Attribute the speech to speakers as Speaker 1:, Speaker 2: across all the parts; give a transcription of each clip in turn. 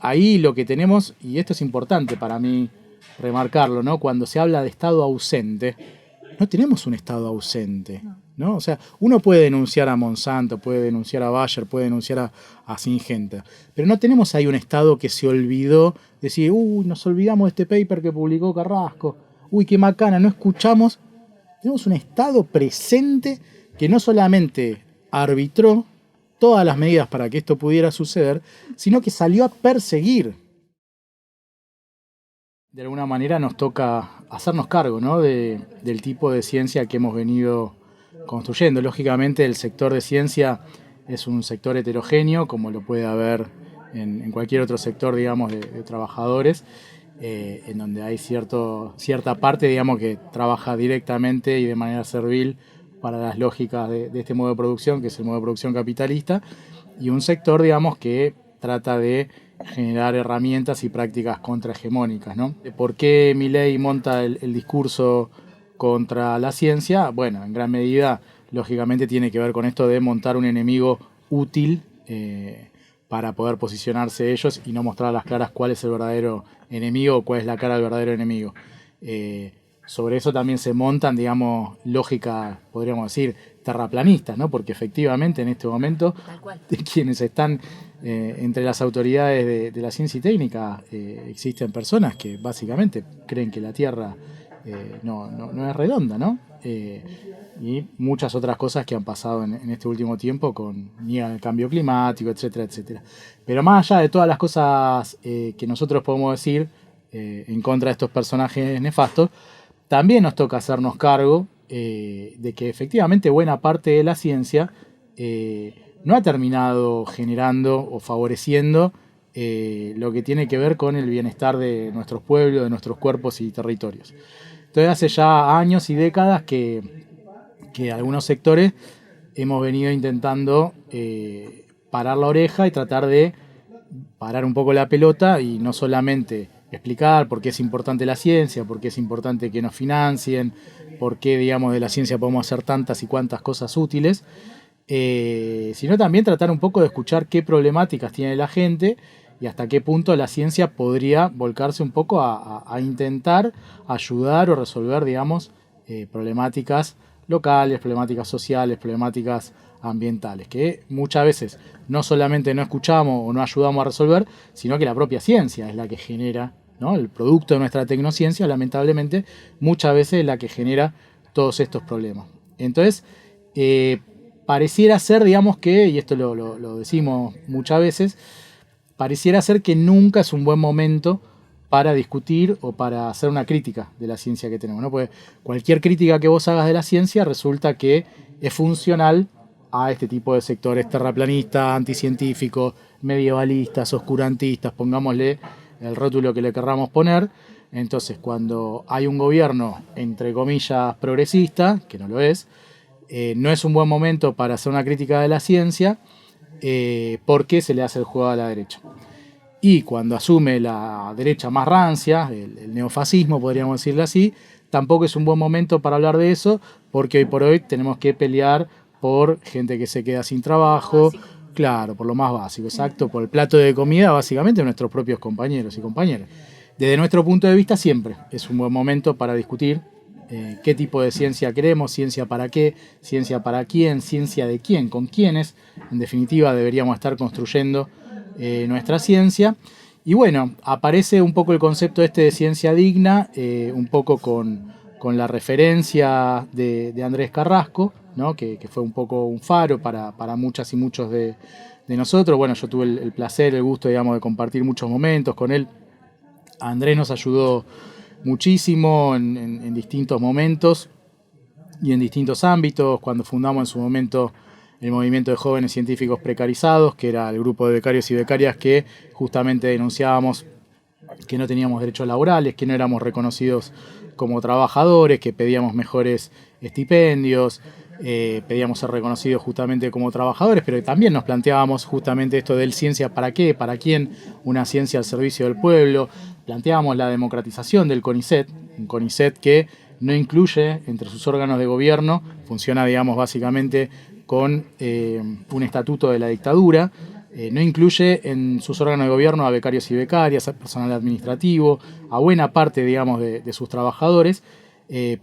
Speaker 1: ahí lo que tenemos, y esto es importante para mí remarcarlo, ¿no? Cuando se habla de Estado ausente, no tenemos un Estado ausente, ¿no? O sea, uno puede denunciar a Monsanto, puede denunciar a Bayer, puede denunciar a Syngenta, pero no tenemos ahí un Estado que se olvidó de decir, uy, nos olvidamos de este paper que publicó Carrasco, uy, qué macana, no escuchamos. Tenemos un Estado presente que no solamente arbitró todas las medidas para que esto pudiera suceder, sino que salió a perseguir. De alguna manera nos toca hacernos cargo, ¿no? del tipo de ciencia que hemos venido construyendo. Lógicamente el sector de ciencia es un sector heterogéneo, como lo puede haber en cualquier otro sector, digamos, de trabajadores, en donde hay cierta parte, digamos, que trabaja directamente y de manera servil para las lógicas de este modo de producción, que es el modo de producción capitalista, y un sector, digamos, que trata de generar herramientas y prácticas contrahegemónicas, ¿no? ¿Por qué Milei monta el discurso contra la ciencia? Bueno, en gran medida, lógicamente, tiene que ver con esto de montar un enemigo útil para poder posicionarse ellos y no mostrar a las claras cuál es el verdadero enemigo o cuál es la cara del verdadero enemigo. Sobre eso también se montan, digamos, lógicas, podríamos decir, terraplanistas, ¿no? Porque efectivamente en este momento quienes están entre las autoridades de la ciencia y técnica existen personas que básicamente creen que la Tierra no es redonda, ¿no? Y muchas otras cosas que han pasado en este último tiempo con niegan el cambio climático, etcétera, etcétera. Pero más allá de todas las cosas que nosotros podemos decir en contra de estos personajes nefastos, también nos toca hacernos cargo de que efectivamente buena parte de la ciencia no ha terminado generando o favoreciendo lo que tiene que ver con el bienestar de nuestros pueblos, de nuestros cuerpos y territorios. Entonces hace ya años y décadas que algunos sectores hemos venido intentando parar la oreja y tratar de parar un poco la pelota y no solamente explicar por qué es importante la ciencia, por qué es importante que nos financien, por qué, digamos, de la ciencia podemos hacer tantas y cuantas cosas útiles, sino también tratar un poco de escuchar qué problemáticas tiene la gente y hasta qué punto la ciencia podría volcarse un poco a intentar ayudar o resolver, digamos, problemáticas locales, problemáticas sociales, problemáticas ambientales, que muchas veces no solamente no escuchamos o no ayudamos a resolver, sino que la propia ciencia es la que genera, ¿no? El producto de nuestra tecnociencia, lamentablemente, muchas veces es la que genera todos estos problemas. Entonces, pareciera ser, digamos que, y esto lo decimos muchas veces, pareciera ser que nunca es un buen momento para discutir o para hacer una crítica de la ciencia que tenemos, ¿no? Porque cualquier crítica que vos hagas de la ciencia resulta que es funcional a este tipo de sectores terraplanistas, anticientíficos, medievalistas, oscurantistas, pongámosle el rótulo que le querramos poner. Entonces, cuando hay un gobierno, entre comillas, progresista, que no lo es, no es un buen momento para hacer una crítica de la ciencia porque se le hace el juego a la derecha. Y cuando asume la derecha más rancia, el neofascismo, podríamos decirle así, tampoco es un buen momento para hablar de eso, porque hoy por hoy tenemos que pelear por gente que se queda sin trabajo, claro, por lo más básico, exacto, por el plato de comida, básicamente, de nuestros propios compañeros y compañeras. Desde nuestro punto de vista, siempre es un buen momento para discutir qué tipo de ciencia queremos, ciencia para qué, ciencia para quién, ciencia de quién, con quiénes. En definitiva, deberíamos estar construyendo nuestra ciencia. Y bueno, aparece un poco el concepto este de ciencia digna, un poco con la referencia de Andrés Carrasco, ¿no? que fue un poco un faro para muchas y muchos de nosotros. Bueno, yo tuve el placer, el gusto, digamos, de compartir muchos momentos con él. Andrés nos ayudó muchísimo en distintos momentos y en distintos ámbitos. Cuando fundamos en su momento el movimiento de jóvenes científicos precarizados, que era el grupo de becarios y becarias que justamente denunciábamos que no teníamos derechos laborales, que no éramos reconocidos como trabajadores, que pedíamos mejores estipendios, pedíamos ser reconocidos justamente como trabajadores, pero también nos planteábamos justamente esto del ciencia para qué, para quién, una ciencia al servicio del pueblo. Planteábamos la democratización del CONICET, un CONICET que no incluye entre sus órganos de gobierno, funciona, digamos, básicamente con un estatuto de la dictadura, No incluye en sus órganos de gobierno a becarios y becarias, a personal administrativo, a buena parte, digamos, de sus trabajadores,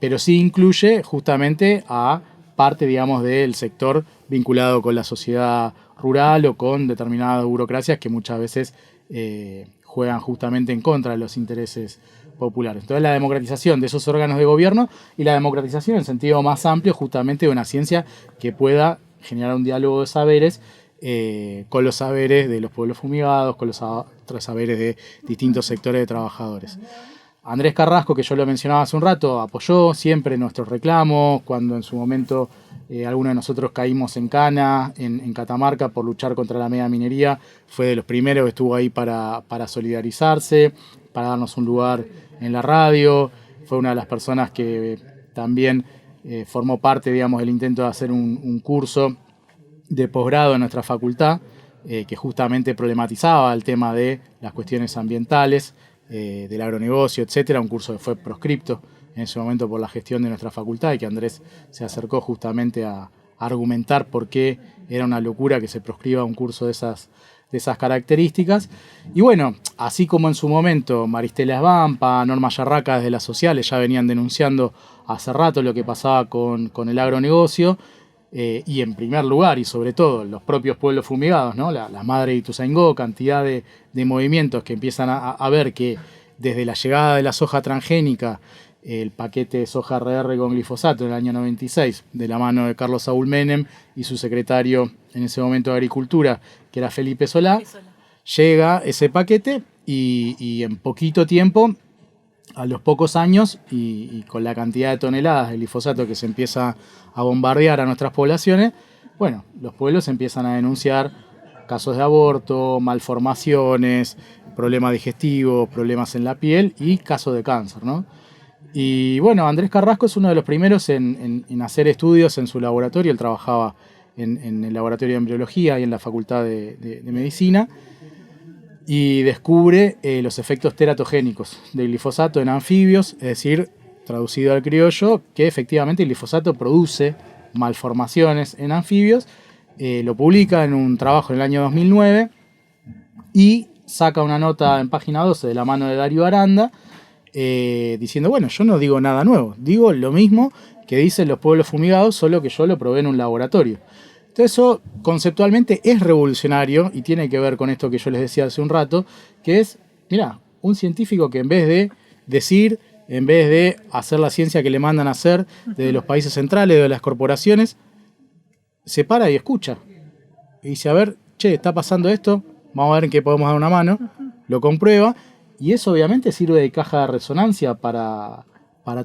Speaker 1: pero sí incluye justamente a parte, digamos, del sector vinculado con la sociedad rural o con determinadas burocracias que muchas veces juegan justamente en contra de los intereses populares. Entonces la democratización de esos órganos de gobierno y la democratización en sentido más amplio justamente de una ciencia que pueda generar un diálogo de saberes con los saberes de los pueblos fumigados, con los saberes de distintos sectores de trabajadores. Andrés Carrasco, que yo lo mencionaba hace un rato, apoyó siempre nuestros reclamos, cuando en su momento algunos de nosotros caímos en cana, en Catamarca, por luchar contra la mega minería, fue de los primeros que estuvo ahí para solidarizarse, para darnos un lugar en la radio, fue una de las personas que también formó parte, digamos, del intento de hacer un curso de posgrado en nuestra facultad, que justamente problematizaba el tema de las cuestiones ambientales, del agronegocio, etcétera, un curso que fue proscripto en ese momento por la gestión de nuestra facultad y que Andrés se acercó justamente a argumentar por qué era una locura que se proscriba un curso de esas características. Y bueno, así como en su momento Maristela Esbampa, Norma Yarraca desde las sociales ya venían denunciando hace rato lo que pasaba con el agronegocio, y en primer lugar y sobre todo los propios pueblos fumigados, ¿no? La madre de Ituzaingó, cantidad de movimientos que empiezan a ver que desde la llegada de la soja transgénica, el paquete de soja RR con glifosato en el año 96, de la mano de Carlos Saúl Menem y su secretario en ese momento de Agricultura, que era Felipe Solá, llega ese paquete y en poquito tiempo, a los pocos años y con la cantidad de toneladas de glifosato que se empieza a bombardear a nuestras poblaciones, bueno, los pueblos empiezan a denunciar casos de aborto, malformaciones, problemas digestivos, problemas en la piel y casos de cáncer, ¿no? Y bueno, Andrés Carrasco es uno de los primeros en hacer estudios en su laboratorio. Él trabajaba en el laboratorio de embriología y en la Facultad de Medicina, y descubre los efectos teratogénicos del glifosato en anfibios, es decir, traducido al criollo, que efectivamente el glifosato produce malformaciones en anfibios. Lo publica en un trabajo en el año 2009 y saca una nota en página 12 de la mano de Darío Aranda, diciendo, bueno, yo no digo nada nuevo, digo lo mismo que dicen los pueblos fumigados, solo que yo lo probé en un laboratorio. Entonces eso conceptualmente es revolucionario y tiene que ver con esto que yo les decía hace un rato, que es, mira, un científico que en vez de decir, en vez de hacer la ciencia que le mandan a hacer desde los países centrales, de las corporaciones, se para y escucha. Y dice, a ver, che, está pasando esto, vamos a ver en qué podemos dar una mano, lo comprueba, y eso obviamente sirve de caja de resonancia para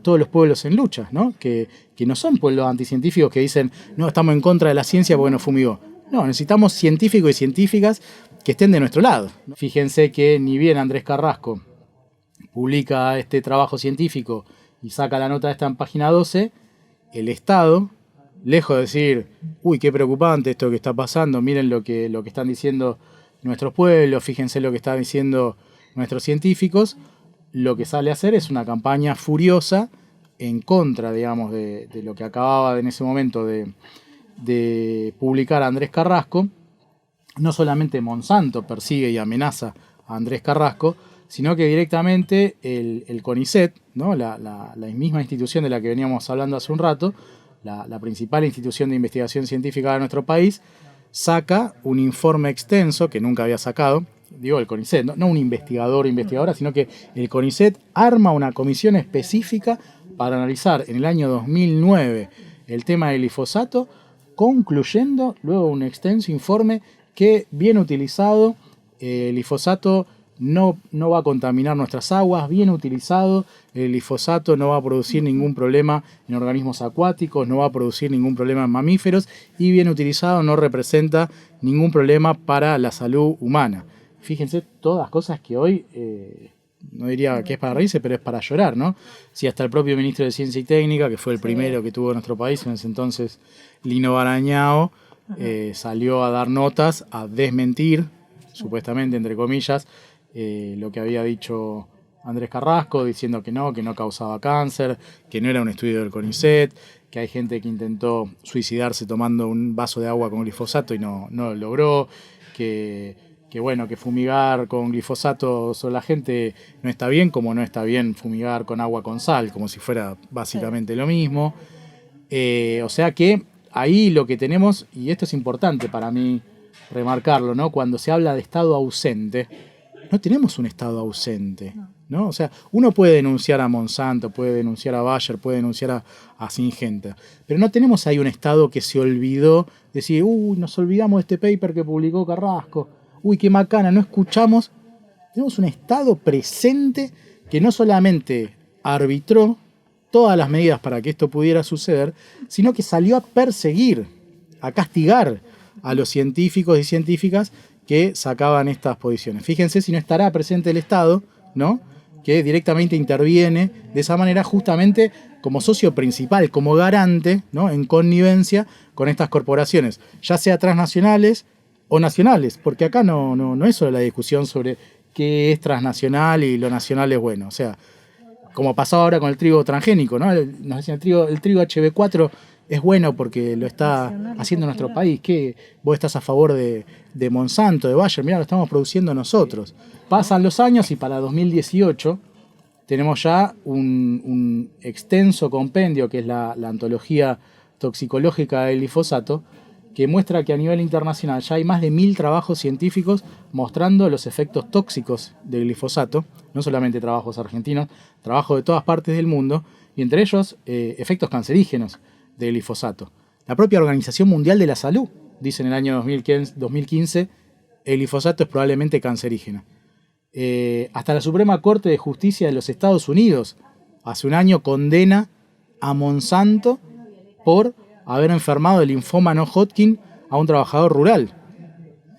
Speaker 1: todos los pueblos en lucha, ¿no? Que no son pueblos anticientíficos que dicen, no, estamos en contra de la ciencia porque nos fumigó. No, necesitamos científicos y científicas que estén de nuestro lado. Fíjense que ni bien Andrés Carrasco publica este trabajo científico y saca la nota esta en página 12, el Estado, lejos de decir, uy, qué preocupante esto que está pasando, miren lo que están diciendo nuestros pueblos, fíjense lo que están diciendo nuestros científicos, lo que sale a hacer es una campaña furiosa en contra, digamos, de lo que acababa en ese momento de publicar Andrés Carrasco. No solamente Monsanto persigue y amenaza a Andrés Carrasco, sino que directamente el CONICET, ¿no? la misma institución de la que veníamos hablando hace un rato, la principal institución de investigación científica de nuestro país, saca un informe extenso que nunca había sacado. Digo, el CONICET, no un investigador o investigadora, sino que el CONICET arma una comisión específica para analizar en el año 2009 el tema del glifosato, concluyendo luego un extenso informe que, bien utilizado, el glifosato no va a contaminar nuestras aguas, bien utilizado, el glifosato no va a producir ningún problema en organismos acuáticos, no va a producir ningún problema en mamíferos y bien utilizado no representa ningún problema para la salud humana. Fíjense, todas cosas que hoy, no diría que es para reírse, pero es para llorar, ¿no? Si hasta el propio ministro de Ciencia y Técnica, que fue el primero que tuvo nuestro país en ese entonces, Lino Barañao, salió a dar notas, a desmentir, supuestamente, entre comillas, lo que había dicho Andrés Carrasco, diciendo que no causaba cáncer, que no era un estudio del CONICET, que hay gente que intentó suicidarse tomando un vaso de agua con glifosato y no lo logró. bueno, que fumigar con glifosato sobre la gente no está bien, como no está bien fumigar con agua con sal, como si fuera básicamente lo mismo. O sea que ahí lo que tenemos, y esto es importante para mí remarcarlo, ¿no? Cuando se habla de estado ausente, no tenemos un estado ausente, ¿no? O sea, uno puede denunciar a Monsanto, puede denunciar a Bayer, puede denunciar a Syngenta, pero no tenemos ahí un estado que se olvidó de decir, uy, nos olvidamos de este paper que publicó Carrasco, uy, qué macana, no escuchamos. Tenemos un estado presente que no solamente arbitró todas las medidas para que esto pudiera suceder, sino que salió a perseguir, a castigar a los científicos y científicas que sacaban estas posiciones. Fíjense si no estará presente el Estado, ¿no? Que directamente interviene de esa manera justamente como socio principal, como garante, ¿no? En connivencia con estas corporaciones, ya sea transnacionales o nacionales, porque acá no es solo la discusión sobre qué es transnacional y lo nacional es bueno. O sea, como pasaba ahora con el trigo transgénico, ¿no? Nos decían, el trigo HB4 es bueno porque lo está haciendo nuestro país. ¿Qué? Vos estás a favor de Monsanto, de Bayer, mirá, lo estamos produciendo nosotros. Pasan los años y para 2018 tenemos ya un extenso compendio, que es la antología toxicológica del glifosato, que muestra que a nivel internacional ya hay más de 1000 trabajos científicos mostrando los efectos tóxicos del glifosato, no solamente trabajos argentinos, trabajos de todas partes del mundo, y entre ellos efectos cancerígenos del glifosato. La propia Organización Mundial de la Salud dice en el año 2015 el glifosato es probablemente cancerígeno. Hasta la Suprema Corte de Justicia de los Estados Unidos hace un año condena a Monsanto por haber enfermado de linfoma no Hodgkin a un trabajador rural.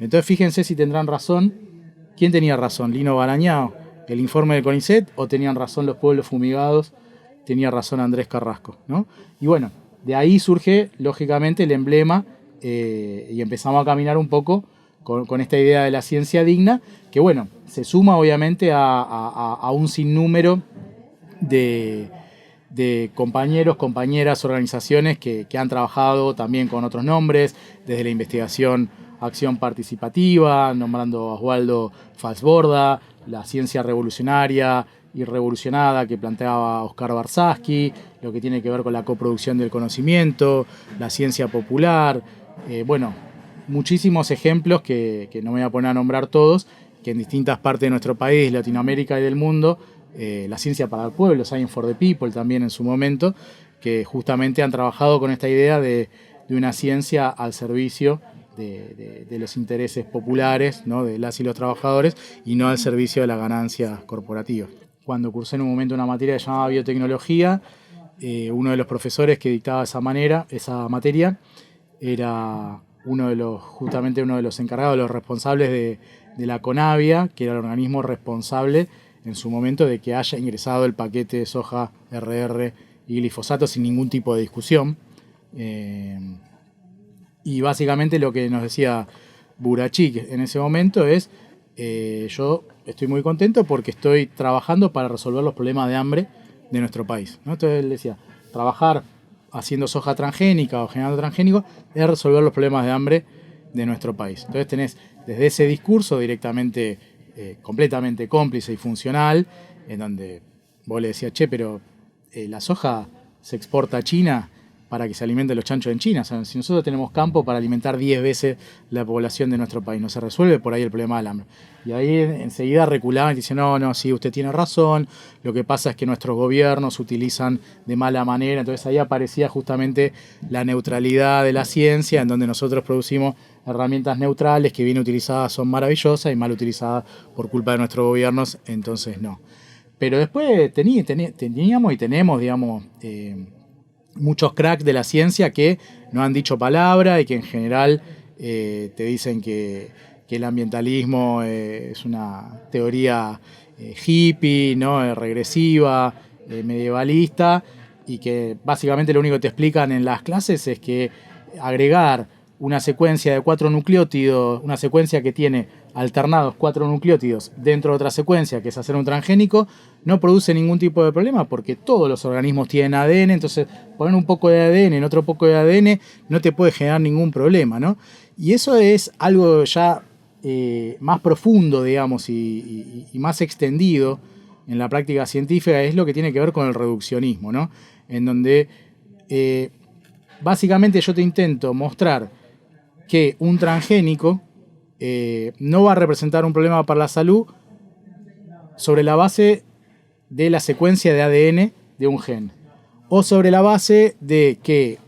Speaker 1: Entonces fíjense si tendrán razón. ¿Quién tenía razón? ¿Lino Barañao, el informe del CONICET, o tenían razón los pueblos fumigados? Tenía razón Andrés Carrasco, ¿no? Y bueno, de ahí surge lógicamente el emblema y empezamos a caminar un poco con esta idea de la ciencia digna, que bueno, se suma obviamente a un sinnúmero de compañeros, compañeras, organizaciones que han trabajado también con otros nombres, desde la investigación Acción Participativa, nombrando a Oswaldo Falsborda, la ciencia revolucionaria y revolucionada que planteaba Oscar Barsaski, lo que tiene que ver con la coproducción del conocimiento, la ciencia popular, bueno, muchísimos ejemplos que no me voy a poner a nombrar todos, que en distintas partes de nuestro país, Latinoamérica y del mundo, la ciencia para el pueblo, Science for the People también en su momento, que justamente han trabajado con esta idea de una ciencia al servicio de los intereses populares, ¿no? De las y los trabajadores, y no al servicio de las ganancias corporativas. Cuando cursé en un momento una materia que se llamaba biotecnología, uno de los profesores que dictaba esa materia era justamente uno de los encargados, los responsables de la CONAVIA, que era el organismo responsable en su momento de que haya ingresado el paquete de soja RR y glifosato sin ningún tipo de discusión. Y básicamente lo que nos decía Burachik en ese momento es, yo estoy muy contento porque estoy trabajando para resolver los problemas de hambre de nuestro país, ¿no? Entonces él decía, trabajar haciendo soja transgénica o generando transgénico es resolver los problemas de hambre de nuestro país. Entonces tenés desde ese discurso directamente, completamente cómplice y funcional, en donde vos le decías, che, pero la soja se exporta a China para que se alimenten los chanchos en China. O sea, si nosotros tenemos campo para alimentar 10 veces la población de nuestro país, no se resuelve por ahí el problema del hambre. Y ahí enseguida reculaban y dicen, no, sí, usted tiene razón, lo que pasa es que nuestros gobiernos utilizan de mala manera. Entonces ahí aparecía justamente la neutralidad de la ciencia, en donde nosotros producimos herramientas neutrales que bien utilizadas son maravillosas y mal utilizadas por culpa de nuestros gobiernos, entonces no. Pero después teníamos y tenemos, digamos, muchos cracks de la ciencia que no han dicho palabra y que en general te dicen que el ambientalismo es una teoría hippie, ¿no? Regresiva, medievalista, y que básicamente lo único que te explican en las clases es que agregar una secuencia de 4 nucleótidos, una secuencia que tiene alternados 4 nucleótidos dentro de otra secuencia, que es hacer un transgénico, no produce ningún tipo de problema porque todos los organismos tienen ADN, entonces poner un poco de ADN en otro poco de ADN no te puede generar ningún problema, ¿no? Y eso es algo ya más profundo, digamos, y más extendido en la práctica científica es lo que tiene que ver con el reduccionismo, ¿no? En donde básicamente yo te intento mostrar que un transgénico no va a representar un problema para la salud sobre la base de la secuencia de ADN de un gen, o sobre la base de que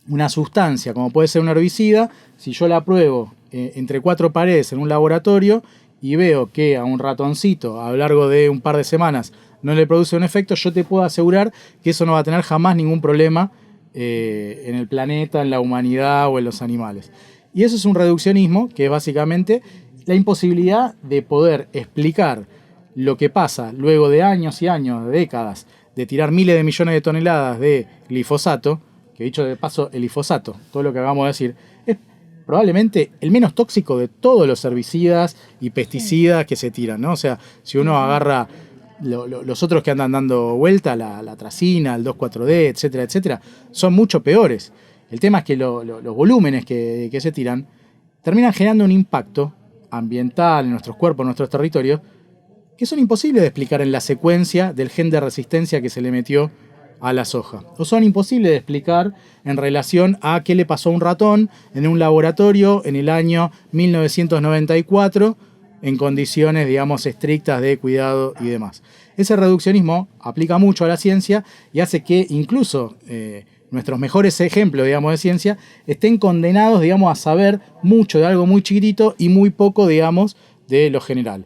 Speaker 1: una sustancia, como puede ser un herbicida, si yo la pruebo entre 4 paredes en un laboratorio y veo que a un ratoncito a lo largo de un par de semanas no le produce un efecto, yo te puedo asegurar que eso no va a tener jamás ningún problema en el planeta, en la humanidad o en los animales. Y eso es un reduccionismo, que es básicamente la imposibilidad de poder explicar lo que pasa luego de años y años, de décadas, de tirar miles de millones de toneladas de glifosato, que dicho de paso, el glifosato, todo lo que acabamos de decir, es probablemente el menos tóxico de todos los herbicidas y pesticidas que se tiran, ¿no? O sea, si uno agarra los otros que andan dando vuelta, la atracina, el 2,4-D, etcétera, etcétera, son mucho peores. El tema es que los volúmenes que se tiran terminan generando un impacto ambiental en nuestros cuerpos, en nuestros territorios, que son imposibles de explicar en la secuencia del gen de resistencia que se le metió a la soja. O son imposibles de explicar en relación a qué le pasó a un ratón en un laboratorio en el año 1994 en condiciones, digamos, estrictas de cuidado y demás. Ese reduccionismo aplica mucho a la ciencia y hace que incluso nuestros mejores ejemplos, digamos, de ciencia estén condenados, digamos, a saber mucho de algo muy chiquitito y muy poco, digamos, de lo general.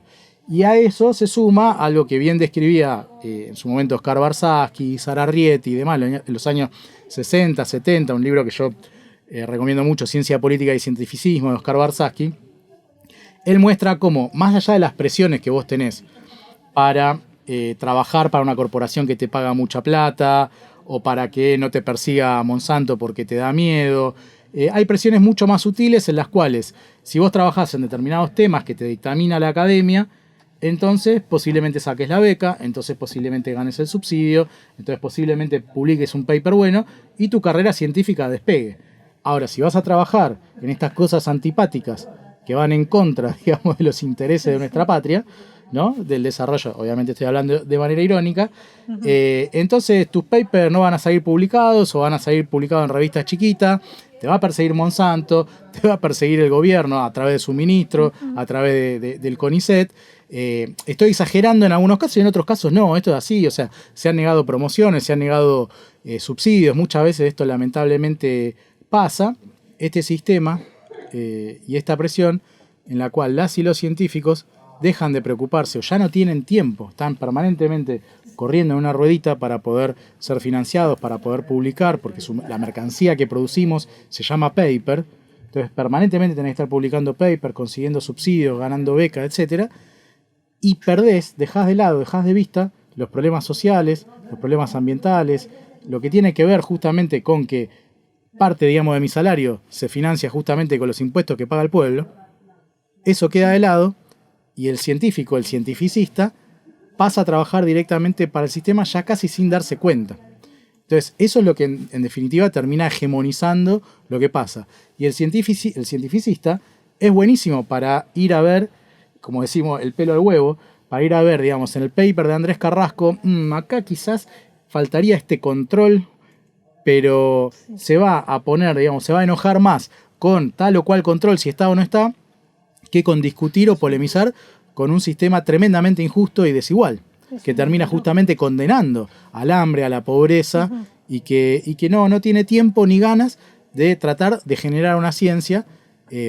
Speaker 1: Y a eso se suma algo que bien describía en su momento Oscar Barsaschi, Sara Rieti y demás, en los años 60, 70, un libro que yo recomiendo mucho, Ciencia Política y Cientificismo, de Oscar Barsaschi. Él muestra cómo, más allá de las presiones que vos tenés para trabajar para una corporación que te paga mucha plata, o para que no te persiga Monsanto porque te da miedo, hay presiones mucho más sutiles en las cuales, si vos trabajás en determinados temas que te dictamina la academia, entonces posiblemente saques la beca, entonces posiblemente ganes el subsidio, entonces posiblemente publiques un paper bueno y tu carrera científica despegue. Ahora, si vas a trabajar en estas cosas antipáticas que van en contra, digamos, de los intereses de nuestra patria, ¿no? Del desarrollo, obviamente estoy hablando de manera irónica, entonces tus papers no van a salir publicados o van a salir publicados en revistas chiquitas, te va a perseguir Monsanto, te va a perseguir el gobierno a través de su ministro, a través del CONICET. Estoy exagerando en algunos casos y en otros casos no, esto es así, o sea, se han negado promociones, se han negado subsidios, muchas veces esto lamentablemente pasa. Este sistema y esta presión en la cual las y los científicos dejan de preocuparse o ya no tienen tiempo, están permanentemente corriendo en una ruedita para poder ser financiados, para poder publicar, porque la mercancía que producimos se llama paper, entonces permanentemente tenés que estar publicando paper, consiguiendo subsidios, ganando becas, etc. Y dejás de lado, dejás de vista los problemas sociales, los problemas ambientales, lo que tiene que ver justamente con que parte, digamos, de mi salario se financia justamente con los impuestos que paga el pueblo. Eso queda de lado y el científico, el cientificista, pasa a trabajar directamente para el sistema ya casi sin darse cuenta. Entonces, eso es lo que en definitiva termina hegemonizando lo que pasa. Y el cientificista es buenísimo para ir a ver, como decimos, el pelo al huevo, para ir a ver, digamos, en el paper de Andrés Carrasco, acá quizás faltaría este control, pero se va a poner, digamos, se va a enojar más con tal o cual control, si está o no está, que con discutir o polemizar con un sistema tremendamente injusto y desigual, que termina justamente condenando al hambre, a la pobreza, y que no tiene tiempo ni ganas de tratar de generar una ciencia,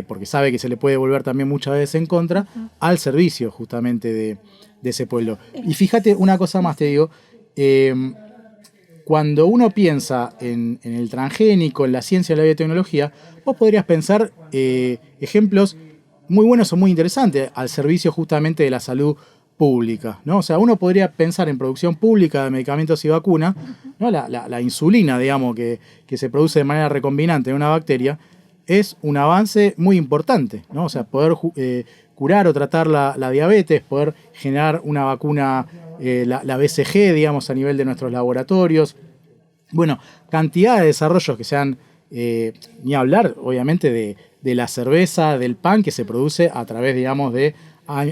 Speaker 1: porque sabe que se le puede volver también muchas veces en contra, al servicio justamente de ese pueblo. Y fíjate una cosa más, te digo, cuando uno piensa en el transgénico, en la ciencia, en la biotecnología, vos podrías pensar ejemplos muy buenos o muy interesantes al servicio justamente de la salud pública, ¿no? O sea, uno podría pensar en producción pública de medicamentos y vacunas, ¿no? La insulina, digamos, que se produce de manera recombinante en una bacteria, es un avance muy importante, ¿no? O sea, poder curar o tratar la diabetes, poder generar una vacuna, la BCG, digamos, a nivel de nuestros laboratorios. Bueno, cantidad de desarrollos que se han, ni hablar, obviamente, de la cerveza, del pan, que se produce a través, digamos, de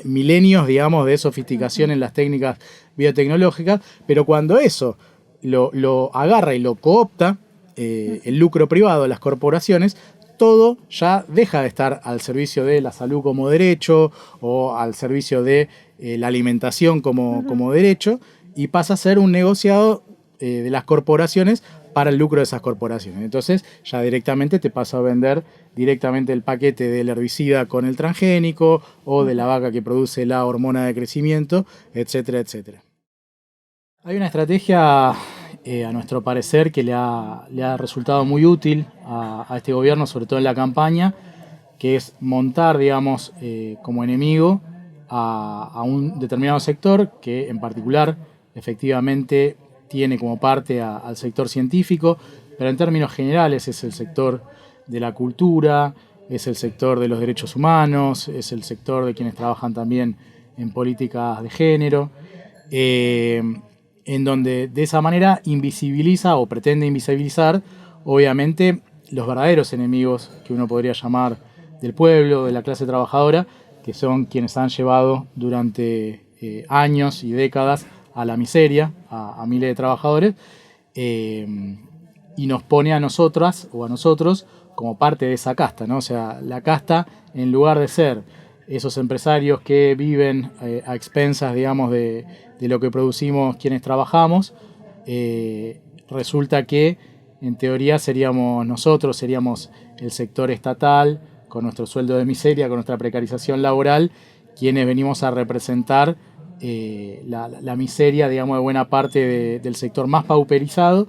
Speaker 1: milenios, digamos, de sofisticación en las técnicas biotecnológicas, pero cuando eso lo agarra y lo coopta el lucro privado, las corporaciones, todo ya deja de estar al servicio de la salud como derecho o al servicio de la alimentación como derecho, y pasa a ser un negociado de las corporaciones para el lucro de esas corporaciones. Entonces ya directamente te pasa a vender directamente el paquete del herbicida con el transgénico o de la vaca que produce la hormona de crecimiento, etcétera, etcétera. Hay una estrategia, a nuestro parecer, que le ha resultado muy útil a este gobierno, sobre todo en la campaña, que es montar, digamos, como enemigo a un determinado sector que en particular efectivamente tiene como parte al sector científico, pero en términos generales es el sector de la cultura, es el sector de los derechos humanos, es el sector de quienes trabajan también en políticas de género, en donde de esa manera invisibiliza o pretende invisibilizar, obviamente, los verdaderos enemigos que uno podría llamar del pueblo, de la clase trabajadora, que son quienes han llevado durante años y décadas a la miseria, a miles de trabajadores, y nos pone a nosotras o a nosotros como parte de esa casta, ¿no? O sea, la casta, en lugar de ser esos empresarios que viven a expensas, digamos, de lo que producimos quienes trabajamos, resulta que en teoría seríamos nosotros, seríamos el sector estatal, con nuestro sueldo de miseria, con nuestra precarización laboral, quienes venimos a representar la miseria, digamos, de buena parte del sector más pauperizado,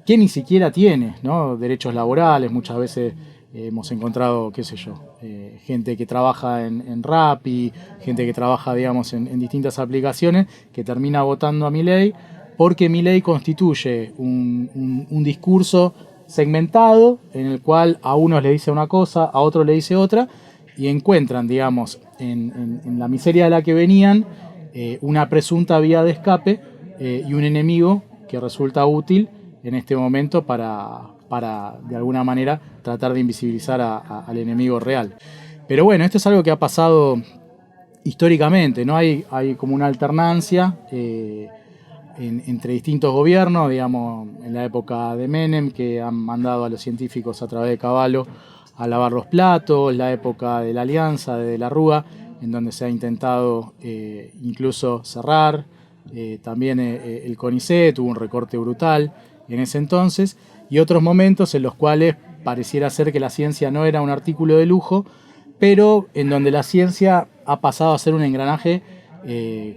Speaker 1: que ni siquiera tiene, ¿no?, derechos laborales. Muchas veces hemos encontrado, qué sé yo, gente que trabaja en Rappi, gente que trabaja, digamos, en distintas aplicaciones, que termina votando a Milei, porque Milei constituye un discurso segmentado en el cual a unos le dice una cosa, a otros le dice otra, y encuentran, digamos, en la miseria de la que venían, una presunta vía de escape y un enemigo que resulta útil en este momento para de alguna manera tratar de invisibilizar al enemigo real. Pero bueno, esto es algo que ha pasado históricamente, ¿no? Hay como una alternancia entre distintos gobiernos, digamos, en la época de Menem, que han mandado a los científicos a través de Cavallo a lavar los platos, la época de la Alianza, de la Rúa, en donde se ha intentado incluso cerrar, también el CONICET, tuvo un recorte brutal en ese entonces, y otros momentos en los cuales pareciera ser que la ciencia no era un artículo de lujo, pero en donde la ciencia ha pasado a ser un engranaje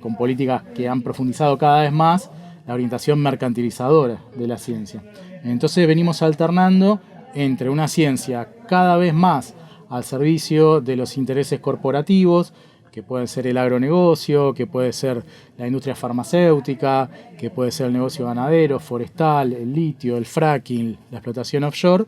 Speaker 1: con políticas que han profundizado cada vez más la orientación mercantilizadora de la ciencia. Entonces venimos alternando entre una ciencia cada vez más al servicio de los intereses corporativos, que puede ser el agronegocio, que puede ser la industria farmacéutica, que puede ser el negocio ganadero, forestal, el litio, el fracking, la explotación offshore,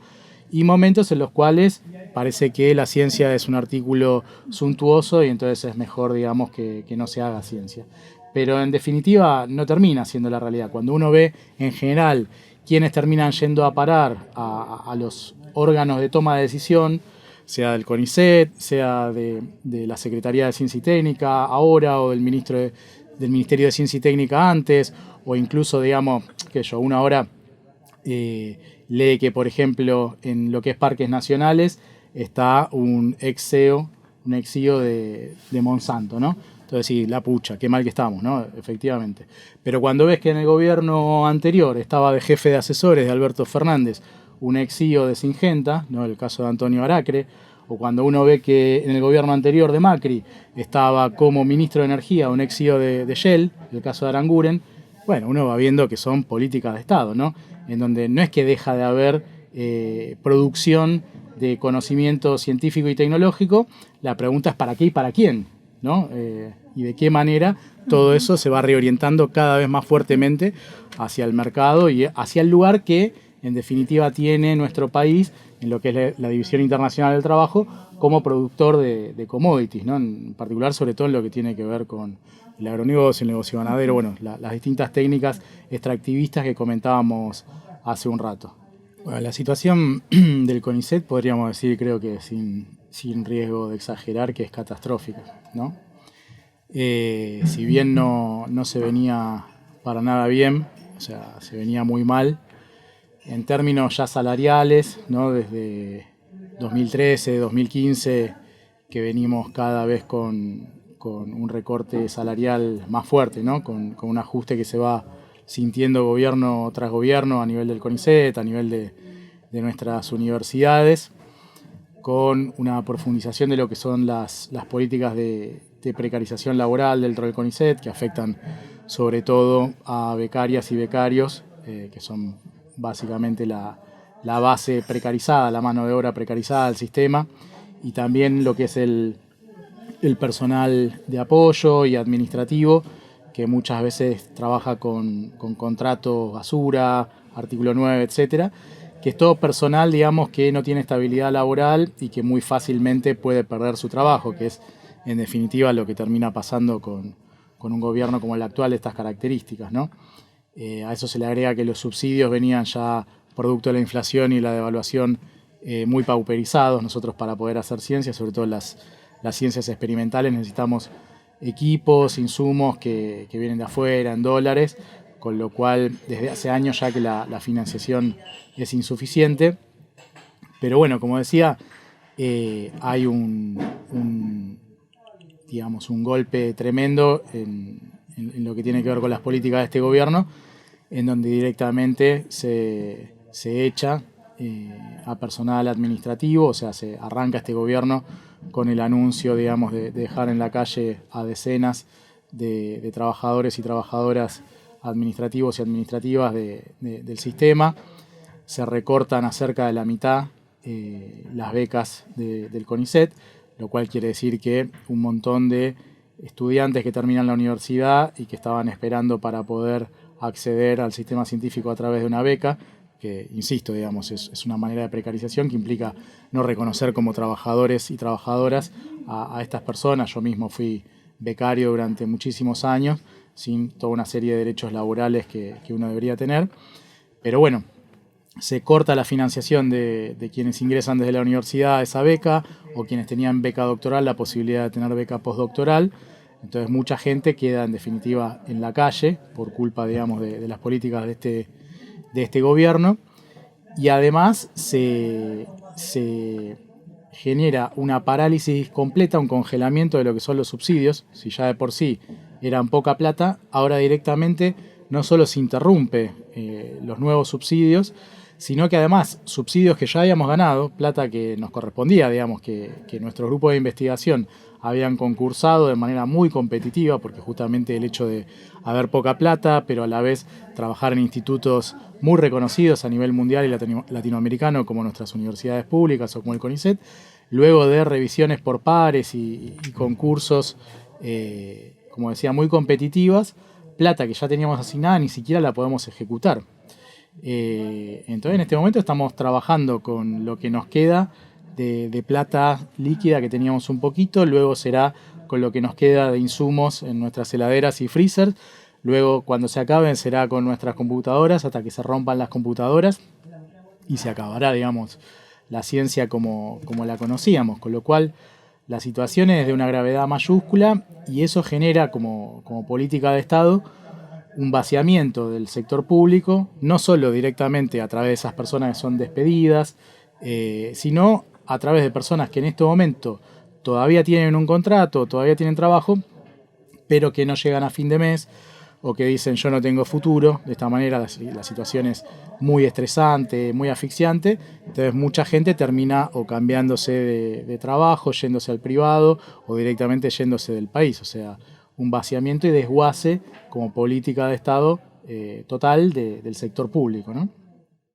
Speaker 1: y momentos en los cuales parece que la ciencia es un artículo suntuoso y entonces es mejor, digamos, que no se haga ciencia. Pero en definitiva no termina siendo la realidad. Cuando uno ve en general quienes terminan yendo a parar a los órganos de toma de decisión, sea del CONICET, sea de la Secretaría de Ciencia y Técnica ahora, o del Ministerio de Ciencia y Técnica antes, o incluso, digamos, que yo, uno ahora lee que, por ejemplo, en lo que es parques nacionales está un ex CEO de Monsanto, ¿no? Entonces sí, la pucha, qué mal que estamos, ¿no? Efectivamente. Pero cuando ves que en el gobierno anterior estaba de jefe de asesores de Alberto Fernández un ex CEO de Syngenta, ¿no?, el caso de Antonio Aracre, o cuando uno ve que en el gobierno anterior de Macri estaba como ministro de Energía un ex CEO de Shell, el caso de Aranguren, bueno, uno va viendo que son políticas de Estado, ¿no?, en donde no es que deja de haber producción de conocimiento científico y tecnológico, la pregunta es para qué y para quién, ¿no? Y de qué manera todo eso se va reorientando cada vez más fuertemente hacia el mercado y hacia el lugar que en definitiva tiene nuestro país en lo que es la División Internacional del Trabajo como productor de commodities, ¿no?, en particular sobre todo en lo que tiene que ver con el agronegocio, el negocio ganadero, bueno, las distintas técnicas extractivistas que comentábamos hace un rato. Bueno, la situación del CONICET podríamos decir, creo que sin riesgo de exagerar, que es catastrófica, ¿no? Si bien no se venía para nada bien, o sea, se venía muy mal, en términos ya salariales, ¿no? Desde 2013, 2015, que venimos cada vez con un recorte salarial más fuerte, ¿no? Con un ajuste que se va sintiendo gobierno tras gobierno a nivel del CONICET, a nivel de nuestras universidades, con una profundización de lo que son las políticas de precarización laboral dentro del CONICET, que afectan sobre todo a becarias y becarios, que son básicamente la base precarizada, la mano de obra precarizada del sistema, y también lo que es el personal de apoyo y administrativo, que muchas veces trabaja con contratos basura, artículo 9, etcétera, que es todo personal, digamos, que no tiene estabilidad laboral y que muy fácilmente puede perder su trabajo, que es en definitiva lo que termina pasando con un gobierno como el actual de estas características, ¿no? A eso se le agrega que los subsidios venían ya producto de la inflación y la devaluación muy pauperizados. Nosotros, para poder hacer ciencia, sobre todo las ciencias experimentales, necesitamos equipos, insumos que vienen de afuera en dólares, con lo cual desde hace años ya que la financiación es insuficiente. Pero bueno, como decía, hay digamos, un golpe tremendo en lo que tiene que ver con las políticas de este gobierno, en donde directamente se echa a personal administrativo, o sea, se arranca este gobierno con el anuncio, digamos, de dejar en la calle a decenas de trabajadores y trabajadoras administrativos y administrativas del sistema. Se recortan a cerca de la mitad las becas del CONICET, lo cual quiere decir que un montón de estudiantes que terminan la universidad y que estaban esperando para poder acceder al sistema científico a través de una beca, que, insisto, digamos, es una manera de precarización que implica no reconocer como trabajadores y trabajadoras a estas personas. Yo mismo fui becario durante muchísimos años, sin toda una serie de derechos laborales que uno debería tener. Pero bueno, se corta la financiación de quienes ingresan desde la universidad a esa beca, o quienes tenían beca doctoral, la posibilidad de tener beca postdoctoral. Entonces mucha gente queda en definitiva en la calle por culpa, digamos, de las políticas de este gobierno, y además se genera una parálisis completa, un congelamiento de lo que son los subsidios. Si ya de por sí eran poca plata, ahora directamente no solo se interrumpe los nuevos subsidios, sino que además subsidios que ya habíamos ganado, plata que nos correspondía, digamos, que nuestro grupo de investigación habían concursado de manera muy competitiva, porque justamente el hecho de haber poca plata, pero a la vez trabajar en institutos muy reconocidos a nivel mundial y latinoamericano, como nuestras universidades públicas o como el CONICET, luego de revisiones por pares y concursos, como decía, muy competitivas, plata que ya teníamos asignada ni siquiera la podemos ejecutar. Entonces en este momento estamos trabajando con lo que nos queda de plata líquida, que teníamos un poquito, luego será con lo que nos queda de insumos en nuestras heladeras y freezers, luego cuando se acaben será con nuestras computadoras hasta que se rompan las computadoras y se acabará, digamos, la ciencia como la conocíamos, con lo cual la situación es de una gravedad mayúscula, y eso genera como política de Estado un vaciamiento del sector público, no solo directamente a través de esas personas que son despedidas, sino a través de personas que en este momento todavía tienen un contrato, todavía tienen trabajo, pero que no llegan a fin de mes, o que dicen yo no tengo futuro. De esta manera la situación es muy estresante, muy asfixiante. Entonces mucha gente termina o cambiándose de trabajo, yéndose al privado, o directamente yéndose del país. O sea, un vaciamiento y desguace como política de Estado total del sector público, ¿no?